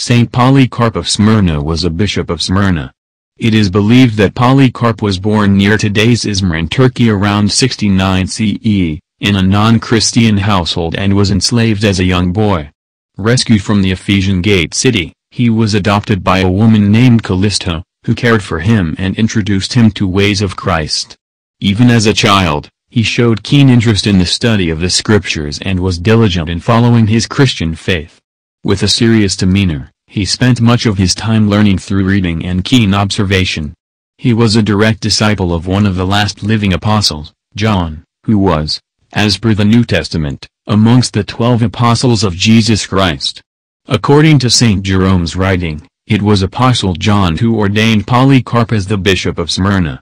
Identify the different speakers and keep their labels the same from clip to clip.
Speaker 1: Saint Polycarp of Smyrna was a bishop of Smyrna. It is believed that Polycarp was born near today's Izmir in Turkey around 69 CE, in a non-Christian household and was enslaved as a young boy. Rescued from the Ephesian gate city, he was adopted by a woman named Callisto, who cared for him and introduced him to ways of Christ. Even as a child, he showed keen interest in the study of the scriptures and was diligent in following his Christian faith. With a serious demeanor, he spent much of his time learning through reading and keen observation. He was a direct disciple of one of the last living apostles, John, who was, as per the New Testament, amongst the 12 apostles of Jesus Christ. According to St. Jerome's writing, it was Apostle John who ordained Polycarp as the bishop of Smyrna.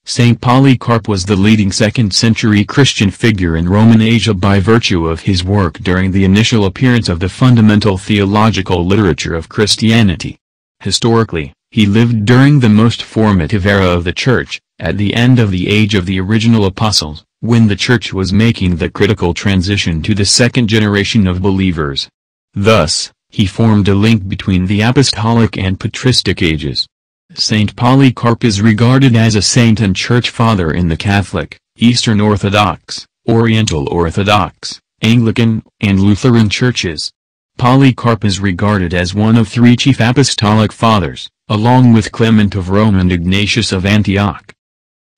Speaker 1: Saint Polycarp was the leading 2nd-century Christian figure in Roman Asia by virtue of his work during the initial appearance of the fundamental theological literature of Christianity. Historically, he lived during the most formative era of the Church, at the end of the age of the original apostles, when the Church was making the critical transition to the second generation of believers. Thus, he formed a link between the apostolic and patristic ages. Saint Polycarp is regarded as a saint and church father in the Catholic, Eastern Orthodox, Oriental Orthodox, Anglican, and Lutheran churches. Polycarp is regarded as one of 3 chief Apostolic Fathers, along with Clement of Rome and Ignatius of Antioch.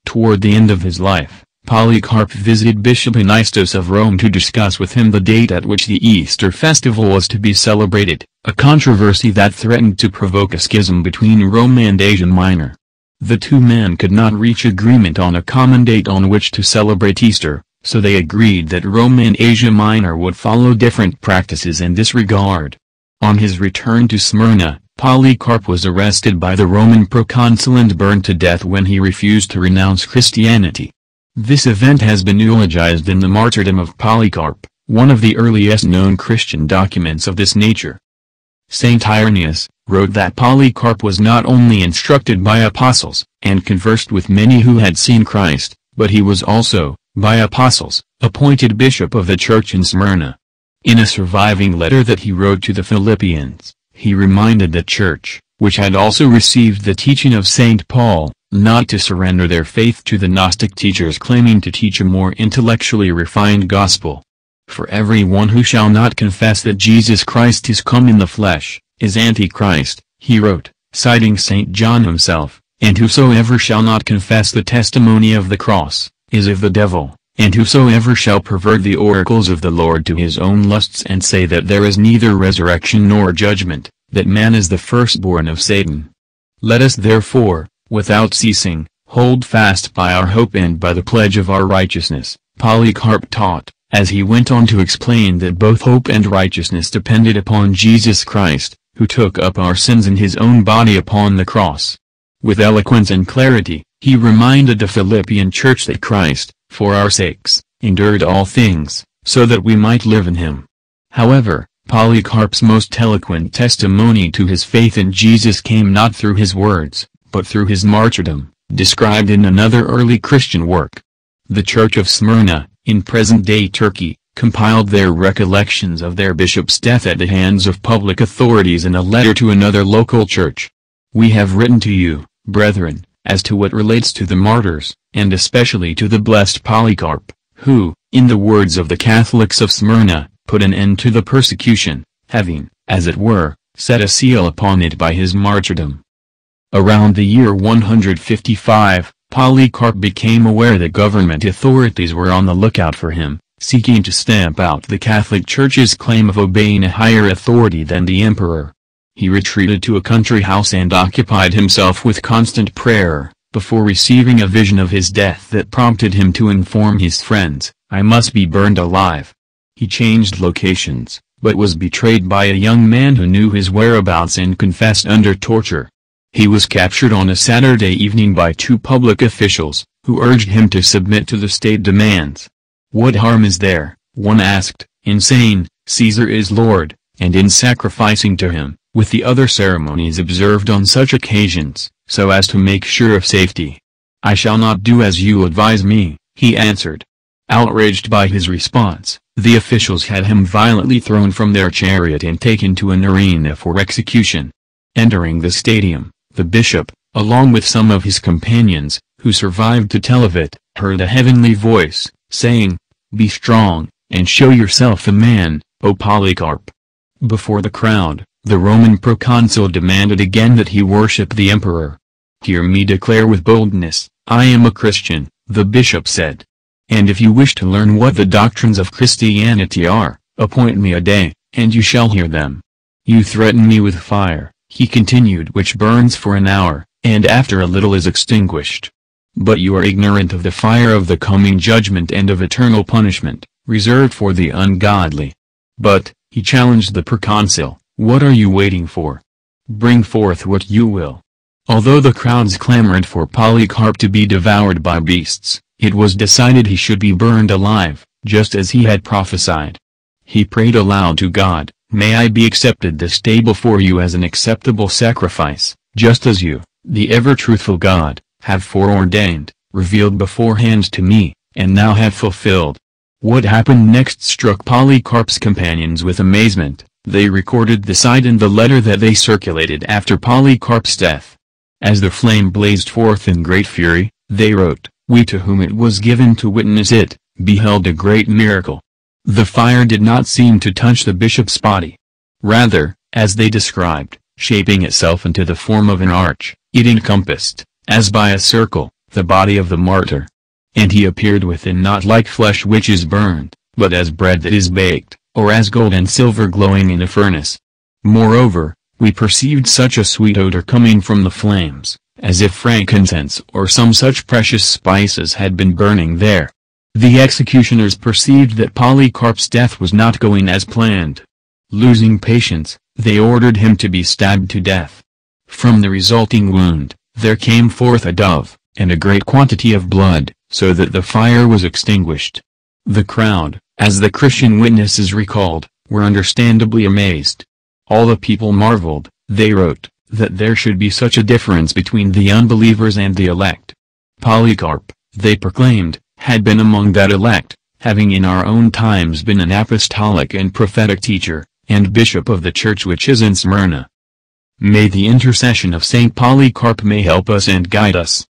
Speaker 1: Toward the end of his life, Polycarp visited Bishop Ignatius of Rome to discuss with him the date at which the Easter festival was to be celebrated, a controversy that threatened to provoke a schism between Rome and Asia Minor. The two men could not reach agreement on a common date on which to celebrate Easter, so they agreed that Rome and Asia Minor would follow different practices in this regard. On his return to Smyrna, Polycarp was arrested by the Roman Proconsul and burned to death when he refused to renounce Christianity. This event has been eulogized in the Martyrdom of Polycarp, one of the earliest known Christian documents of this nature. Saint Irenaeus wrote that Polycarp was not only instructed by apostles, and conversed with many who had seen Christ, but he was also, by apostles, appointed bishop of the church in Smyrna. In a surviving letter that he wrote to the Philippians, he reminded the church, which had also received the teaching of St. Paul, not to surrender their faith to the Gnostic teachers claiming to teach a more intellectually refined gospel. For everyone who shall not confess that Jesus Christ is come in the flesh, is Antichrist, he wrote, citing St. John himself, and whosoever shall not confess the testimony of the cross, is of the devil, and whosoever shall pervert the oracles of the Lord to his own lusts and say that there is neither resurrection nor judgment, that man is the firstborn of Satan. Let us therefore, without ceasing, hold fast by our hope and by the pledge of our righteousness, Polycarp taught, as he went on to explain that both hope and righteousness depended upon Jesus Christ, who took up our sins in his own body upon the cross. With eloquence and clarity, he reminded the Philippian church that Christ, for our sakes, endured all things, so that we might live in him. However, Polycarp's most eloquent testimony to his faith in Jesus came not through his words, but through his martyrdom, described in another early Christian work. The Church of Smyrna, in present-day Turkey, compiled their recollections of their bishop's death at the hands of public authorities in a letter to another local church. We have written to you, brethren, as to what relates to the martyrs, and especially to the blessed Polycarp, who, in the words of the Catholics of Smyrna, put an end to the persecution, having, as it were, set a seal upon it by his martyrdom. Around the year 155, Polycarp became aware that government authorities were on the lookout for him, seeking to stamp out the Catholic Church's claim of obeying a higher authority than the emperor. He retreated to a country house and occupied himself with constant prayer, before receiving a vision of his death that prompted him to inform his friends, "I must be burned alive." He changed locations, but was betrayed by a young man who knew his whereabouts and confessed under torture. He was captured on a Saturday evening by 2 public officials, who urged him to submit to the state demands. "What harm is there," one asked, "in saying, 'Caesar is Lord,' and in sacrificing to him, with the other ceremonies observed on such occasions, so as to make sure of safety?" "I shall not do as you advise me," he answered. Outraged by his response, the officials had him violently thrown from their chariot and taken to an arena for execution. Entering the stadium, the bishop, along with some of his companions, who survived to tell of it, heard a heavenly voice, saying, "Be strong, and show yourself a man, O Polycarp." Before the crowd, the Roman proconsul demanded again that he worship the emperor. "Hear me declare with boldness, I am a Christian," the bishop said. "And if you wish to learn what the doctrines of Christianity are, appoint me a day, and you shall hear them. You threaten me with fire," he continued, "which burns for an hour, and after a little is extinguished. But you are ignorant of the fire of the coming judgment and of eternal punishment, reserved for the ungodly. But," he challenged the proconsul, "what are you waiting for? Bring forth what you will." Although the crowds clamored for Polycarp to be devoured by beasts, it was decided he should be burned alive, just as he had prophesied. He prayed aloud to God, "May I be accepted this day before you as an acceptable sacrifice, just as you, the ever-truthful God, have foreordained, revealed beforehand to me, and now have fulfilled." What happened next struck Polycarp's companions with amazement. They recorded the sight in the letter that they circulated after Polycarp's death. As the flame blazed forth in great fury, they wrote, "We to whom it was given to witness it, beheld a great miracle." The fire did not seem to touch the bishop's body. Rather, as they described, shaping itself into the form of an arch, it encompassed, as by a circle, the body of the martyr. And he appeared within not like flesh which is burned, but as bread that is baked, or as gold and silver glowing in a furnace. Moreover, we perceived such a sweet odor coming from the flames, as if frankincense or some such precious spices had been burning there. The executioners perceived that Polycarp's death was not going as planned. Losing patience, they ordered him to be stabbed to death. From the resulting wound, there came forth a dove, and a great quantity of blood, so that the fire was extinguished. The crowd, as the Christian witnesses recalled, were understandably amazed. All the people marveled, they wrote, that there should be such a difference between the unbelievers and the elect. Polycarp, they proclaimed, had been among that elect, having in our own times been an apostolic and prophetic teacher, and bishop of the church which is in Smyrna. May the intercession of Saint Polycarp may help us and guide us.